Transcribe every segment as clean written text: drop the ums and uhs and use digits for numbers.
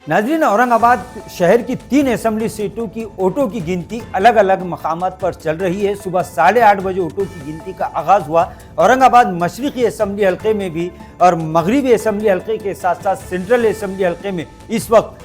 नाज़रीन, औरंगाबाद शहर की 3 असेंबली सीटों की वोटों की गिनती अलग अलग मकामात पर चल रही है। सुबह 8:30 बजे वोटों की गिनती का आगाज़ हुआ। औरंगाबाद मशरक़ी असेंबली हल्के में भी और मगरिबी असेंबली हल्के के साथ साथ सेंट्रल असेंबली हल्के में इस वक्त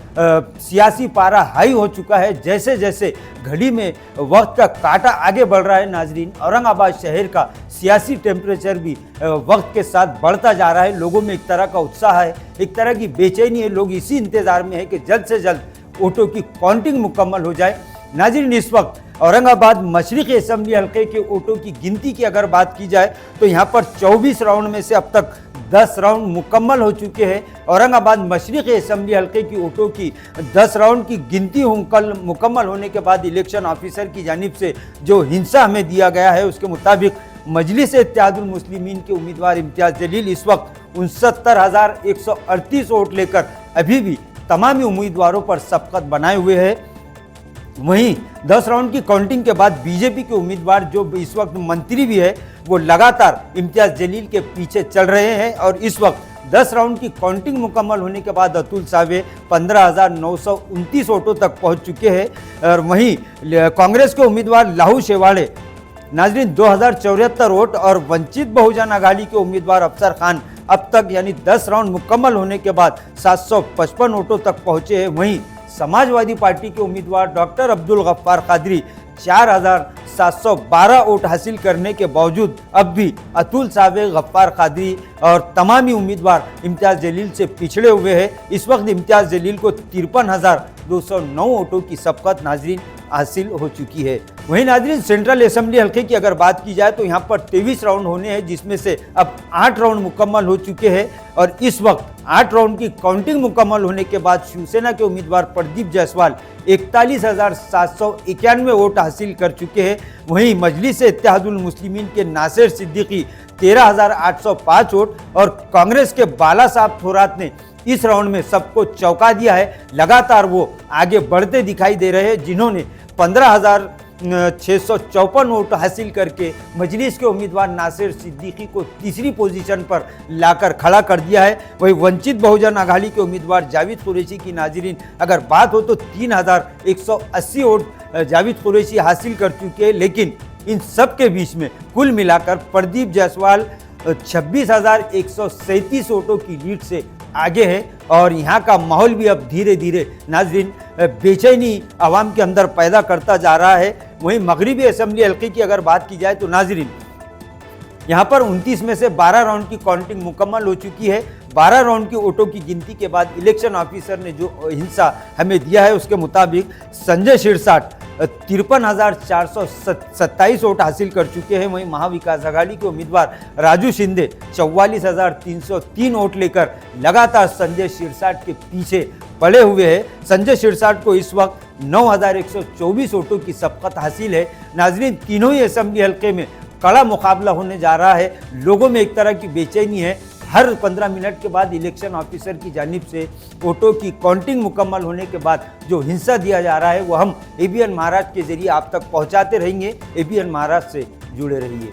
सियासी पारा हाई हो चुका है। जैसे जैसे घड़ी में वक्त का कांटा आगे बढ़ रहा है नाजरीन, औरंगाबाद शहर का सियासी टेम्परेचर भी वक्त के साथ बढ़ता जा रहा है। लोगों में एक तरह का उत्साह है, एक तरह की बेचैनी है। लोग इसी इंतज़ार में है कि जल्द से जल्द वोटों की काउंटिंग मुकम्मल हो जाए। नाजरीन, इस वक्त औरंगाबाद मशरक़ी असेंबली हल्के के वोटों की गिनती की अगर बात की जाए तो यहाँ पर 24 राउंड में से अब तक 10 राउंड मुकम्मल हो चुके हैं। औरंगाबाद मशरक़ी असेंबली हल्के की वोटों की 10 राउंड की गिनती मुकम्मल होने के बाद इलेक्शन ऑफिसर की जानिब से जो हिंसा हमें दिया गया है उसके मुताबिक मजलिस इत्तेहादुल मुस्लिमीन के उम्मीदवार इम्तियाज़ जलील इस वक्त 69,138 वोट लेकर अभी भी तमामी उम्मीदवारों पर सबकत बनाए हुए हैं। वहीं 10 राउंड की काउंटिंग के बाद बीजेपी के उम्मीदवार जो इस वक्त मंत्री भी है वो लगातार इम्तियाज़ जलील के पीछे चल रहे हैं और इस वक्त 10 राउंड की काउंटिंग मुकम्मल होने के बाद अतुल सावे 15,929 वोटों तक पहुंच चुके हैं। और वहीं कांग्रेस के उम्मीदवार लाहू शेवाड़े नाजरीन 2074 वोट और वंचित बहुजन अघाड़ी के उम्मीदवार अफसर खान अब तक यानी 10 राउंड मुकम्मल होने के बाद 755 वोटों तक पहुंचे हैं। वहीं समाजवादी पार्टी के उम्मीदवार डॉक्टर अब्दुल गफ्फार कादरी 4,712 वोट हासिल करने के बावजूद अब भी अतुल सावे, गफ्फार कादरी और तमामी उम्मीदवार इम्तियाज़ जलील से पिछड़े हुए हैं। इस वक्त इम्तियाज़ जलील को 53,209 वोटों की सबकत नाजरीन हासिल हो चुकी है। वहीं नाजरीन, सेंट्रल असेंबली हल्के की अगर बात की जाए तो यहाँ पर 23 राउंड होने हैं, जिसमें से अब 8 राउंड मुकम्मल हो चुके हैं और इस वक्त 8 राउंड की काउंटिंग मुकम्मल होने के बाद शिवसेना के उम्मीदवार प्रदीप जायसवाल 41,791 वोट हासिल कर चुके हैं। वहीं मजलिस इत्तेहादुल मुस्लिमीन के नासिर सिद्दीकी 13,805 वोट और कांग्रेस के बाला साहब थोरात ने इस राउंड में सबको चौंका दिया है। लगातार वो आगे बढ़ते दिखाई दे रहे हैं, जिन्होंने 15,654 वोट हासिल करके मजलिस के उम्मीदवार नासिर सिद्दीकी को तीसरी पोजीशन पर लाकर खड़ा कर दिया है। वहीं वंचित बहुजन अघाड़ी के उम्मीदवार जावेद कुरैशी की नाजरीन अगर बात हो तो 3,180 वोट जावेद कुरैशी हासिल कर चुके हैं। लेकिन इन सब के बीच में कुल मिलाकर प्रदीप जायसवाल 26,137 वोटों की लीड से आगे है और यहाँ का माहौल भी अब धीरे धीरे नाजरीन बेचैनी आवाम के अंदर पैदा करता जा रहा है। वहीं मगरिबी असेंबली हल्के की अगर बात की जाए तो नाजरीन यहाँ पर 29 में से 12 राउंड की काउंटिंग मुकम्मल हो चुकी है। 12 राउंड की वोटों की गिनती के बाद इलेक्शन ऑफिसर ने जो हिंसा हमें दिया है उसके मुताबिक संजय शिरसाट 53,427 वोट हासिल कर चुके हैं। वहीं महाविकास आघाड़ी के उम्मीदवार राजू शिंदे 44,303 वोट लेकर लगातार संजय शिरसाट के पीछे पड़े हुए हैं। संजय शिरसाट को इस वक्त 9,124 वोटों की सबकत हासिल है। नाजरीन, तीनों ही असेंबली हल्के में कड़ा मुकाबला होने जा रहा है। लोगों में एक तरह की बेचैनी है। हर 15 मिनट के बाद इलेक्शन ऑफिसर की जानिब से वोटों की काउंटिंग मुकम्मल होने के बाद जो हिंसा दिया जा रहा है वो हम एबीएन महाराष्ट्र के जरिए आप तक पहुंचाते रहेंगे। एबीएन महाराष्ट्र से जुड़े रहिए।